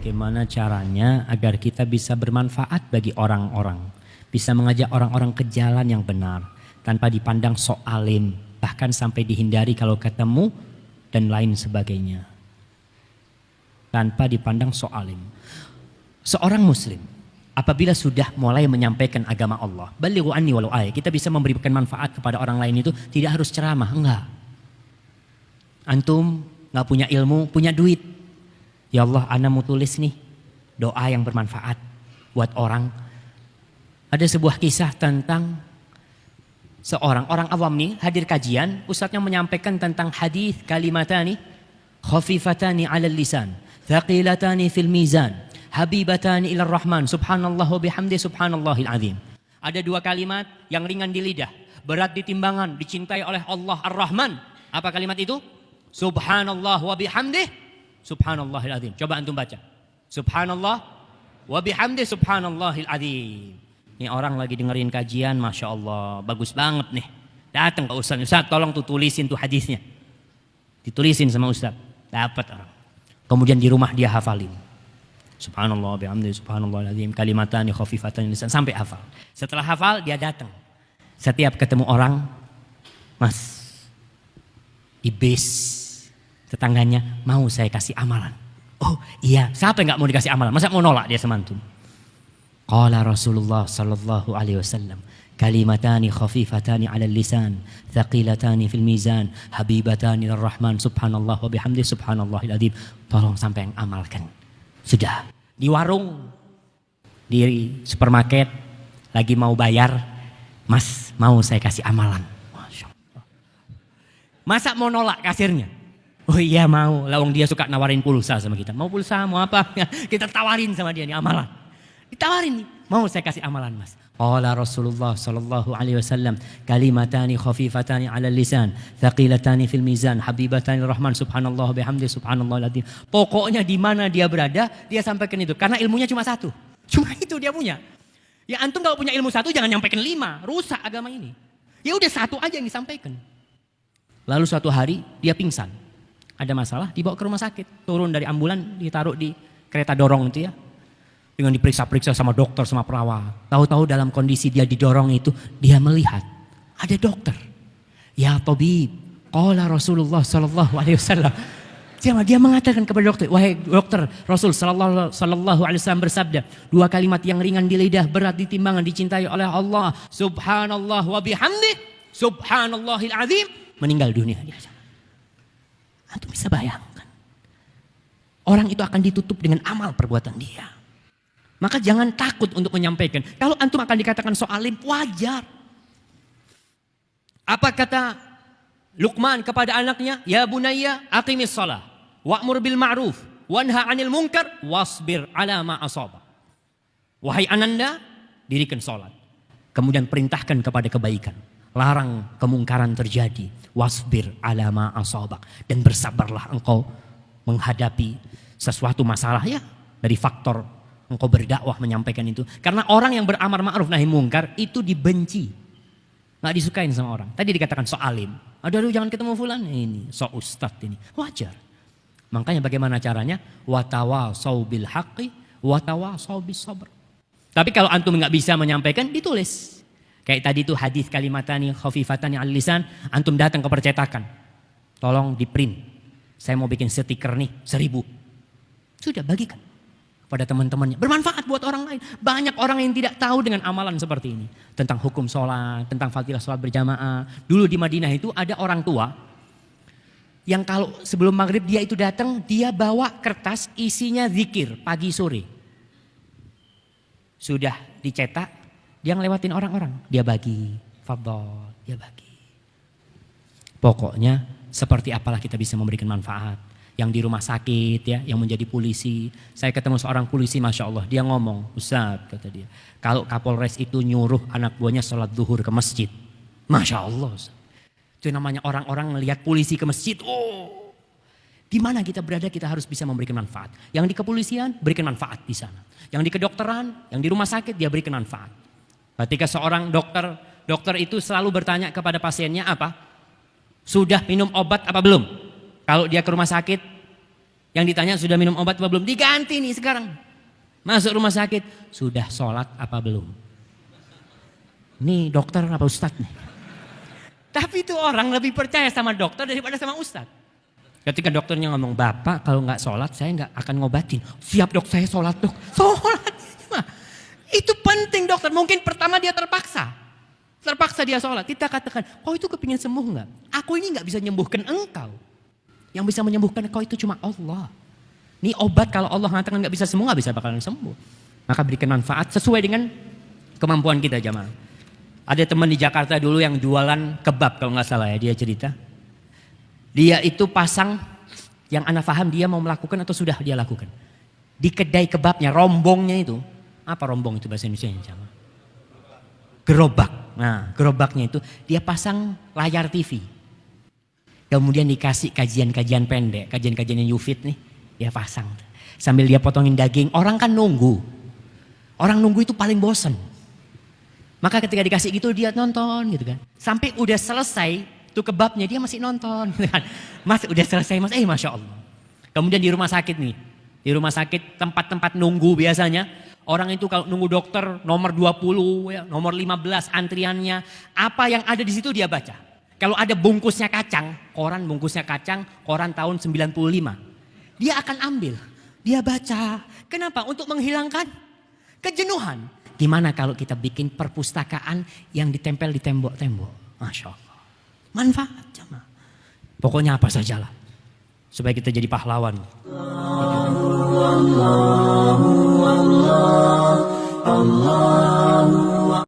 bagaimana caranya agar kita bisa bermanfaat bagi orang-orang, bisa mengajak orang-orang ke jalan yang benar tanpa dipandang sok alim, bahkan sampai dihindari kalau ketemu dan lain sebagainya. Tanpa dipandang sok alim. Seorang muslim apabila sudah mulai menyampaikan agama Allah, balighu anni walau ayah, kita bisa memberikan manfaat kepada orang lain itu tidak harus ceramah, enggak. Antum nggak punya ilmu, punya duit. Ya Allah, ana mau tulis nih doa yang bermanfaat buat orang. Ada sebuah kisah tentang seorang orang awam nih hadir kajian, ustadznya menyampaikan tentang hadis kalimatani khafifatani 'alal lisan, thaqilatani fil mizan, habibatani ilar rahman, subhanallah wa bihamdi subhanallahil azim. Ada dua kalimat yang ringan di lidah, berat di timbangan, dicintai oleh Allah Ar-Rahman. Apa kalimat itu? Subhanallah wa bihamdi subhanallahil azim. Coba antum baca. Subhanallah wa bihamdi subhanallahil azim. Ini orang lagi dengerin kajian, Masya Allah, bagus banget nih. Datang ke Ustaz, Ustaz tolong tuh tulisin tuh hadisnya. Ditulisin sama Ustaz, dapat orang. Kemudian di rumah dia hafalin. Subhanallah bihamdi subhanallahil azim, kalimatani khafifatani lisan, sampai hafal. Setelah hafal dia datang. Setiap ketemu orang, Mas, di bis tetangganya, mau saya kasih amalan. Oh iya, siapa yang gak mau dikasih amalan? Masa mau nolak dia sama antum? Qala Rasulullah sallallahu alaihi wasallam, kalimatani khafifatani 'alal lisan, thaqilatani fil mizan, habibatani lir rahman, subhanallah wa bihamdi subhanallahil azim. Tolong sampai yang amalkan. Sudah, di warung, di supermarket, lagi mau bayar, Mas, mau saya kasih amalan. Masya Allah. Masa mau nolak kasirnya? Oh iya mau, lawang dia suka nawarin pulsa sama kita. Mau pulsa, mau apa? Kita tawarin sama dia nih amalan. Ditawarin nih, mau saya kasih amalan Mas. Qala Rasulullah sallallahu alaihi wasallam, kalimatani khafifatani 'alal lisan, thaqilatani fil mizan, habibatani rahman, subhanallah bihamdi subhanallahil azim. Pokoknya di mana dia berada, dia sampaikan itu karena ilmunya cuma satu. Cuma itu dia punya. Ya antum kalau punya ilmu satu jangan nyampaikan 5, rusak agama ini. Ya udah satu aja yang disampaikan. Lalu suatu hari dia pingsan. Ada masalah, dibawa ke rumah sakit. Turun dari ambulan, ditaruh di kereta dorong itu ya. Dengan diperiksa-periksa sama dokter, sama perawat. Tahu-tahu dalam kondisi dia didorong itu, dia melihat ada dokter. Ya tabib, qala Rasulullah sallallahu alaihi wasallam. Dia mengatakan kepada dokter, wahai dokter, Rasul sallallahu alaihi wasallam bersabda, 2 kalimat yang ringan di lidah, berat di timbangan, dicintai oleh Allah. Subhanallah wa bihamdi, subhanallahil azim. Meninggal dunia dia. Antum bisa bayangkan. Orang itu akan ditutup dengan amal perbuatan dia. Maka jangan takut untuk menyampaikan. Kalau antum akan dikatakan soalim, wajar. Apa kata Luqman kepada anaknya? Ya bunayya aqimis shalah, wa'mur bil ma'ruf, wanha 'anil munkar, wasbir 'ala ma asaba. Wahai ananda, dirikan salat. Kemudian perintahkan kepada kebaikan. Larang kemungkaran terjadi. Wasbir 'ala ma asaba. Dan bersabarlah engkau menghadapi sesuatu masalah ya. Dari faktor engkau berdakwah menyampaikan itu. Karena orang yang beramar ma'ruf nahi mungkar itu dibenci. Gak disukain sama orang. Tadi dikatakan so alim. Aduh jangan ketemu fulan. Ini so ustadz ini. Wajar. Makanya bagaimana caranya? Watawasau bil haqqi, watawasau bis sabr. Tapi kalau antum gak bisa menyampaikan, ditulis. Kayak tadi itu hadis kalimatani khafifatani 'alal lisan, antum datang ke percetakan. Tolong di print. Saya mau bikin stiker nih 1000. Sudah bagikan pada teman-temannya. Bermanfaat buat orang lain. Banyak orang yang tidak tahu dengan amalan seperti ini. Tentang hukum sholat, tentang fadilah sholat berjamaah. Dulu di Madinah itu ada orang tua yang kalau sebelum maghrib dia itu datang, dia bawa kertas isinya zikir pagi sore. Sudah dicetak, dia ngelewatin orang-orang. Dia bagi, fadhol, dia bagi. Pokoknya seperti apalah kita bisa memberikan manfaat. Yang di rumah sakit ya, yang menjadi polisi. Saya ketemu seorang polisi, Masya Allah. Dia ngomong, Ustaz kata dia, kalau Kapolres itu nyuruh anak buahnya sholat zuhur ke masjid. Masya Allah. Ustaz. Itu namanya orang-orang ngelihat polisi ke masjid. Oh, di mana kita berada kita harus bisa memberikan manfaat. Yang di kepolisian berikan manfaat di sana. Yang di kedokteran, yang di rumah sakit dia berikan manfaat. Ketika seorang dokter itu selalu bertanya kepada pasiennya apa? Sudah minum obat apa belum? Kalau dia ke rumah sakit, Yang ditanya sudah minum obat apa belum? Diganti nih sekarang. Masuk rumah sakit, sudah sholat apa belum? Nih dokter apa ustadz nih? Tapi itu orang lebih percaya sama dokter daripada sama ustadz. Ketika dokternya ngomong, Bapak kalau nggak sholat saya nggak akan ngobatin. Siap dok, saya sholat dok. Sholat. Itu penting dokter. Mungkin pertama dia terpaksa. Terpaksa dia sholat. Kita katakan, kau itu kepingin sembuh nggak? Aku ini nggak bisa menyembuhkan engkau. Yang bisa menyembuhkan engkau itu cuma Allah. Ini obat kalau Allah mengatakan nggak bisa sembuh, nggak bisa bakalan sembuh. Maka berikan manfaat sesuai dengan kemampuan kita jamaah. Ada teman di Jakarta dulu yang jualan kebab kalau nggak salah ya, dia cerita. Dia itu pasang, yang ana paham dia mau melakukan atau sudah dia lakukan. Di kedai kebabnya, rombongnya itu. Apa rombong itu bahasa Indonesia? Gerobak. Nah, gerobaknya itu dia pasang layar TV. Kemudian dikasih kajian-kajian pendek, kajian-kajian yang Yufid nih, dia pasang. Sambil dia potongin daging, orang kan nunggu. Orang nunggu itu paling bosen. Maka ketika dikasih gitu dia nonton gitu kan. Sampai udah selesai tuh kebabnya dia masih nonton gitu kan. Mas udah selesai mas, Masya Allah. Kemudian di rumah sakit nih. Di rumah sakit tempat-tempat nunggu biasanya. Orang itu kalau nunggu dokter nomor 20, ya, nomor 15 antriannya. Apa yang ada di situ dia baca. Kalau ada bungkusnya kacang, koran bungkusnya kacang, koran tahun 95. Dia akan ambil, dia baca. Kenapa? Untuk menghilangkan kejenuhan. Gimana kalau kita bikin perpustakaan yang ditempel di tembok-tembok? Masya Allah. Manfaat jamaah. Pokoknya apa sajalah. Supaya kita jadi pahlawan. Allah.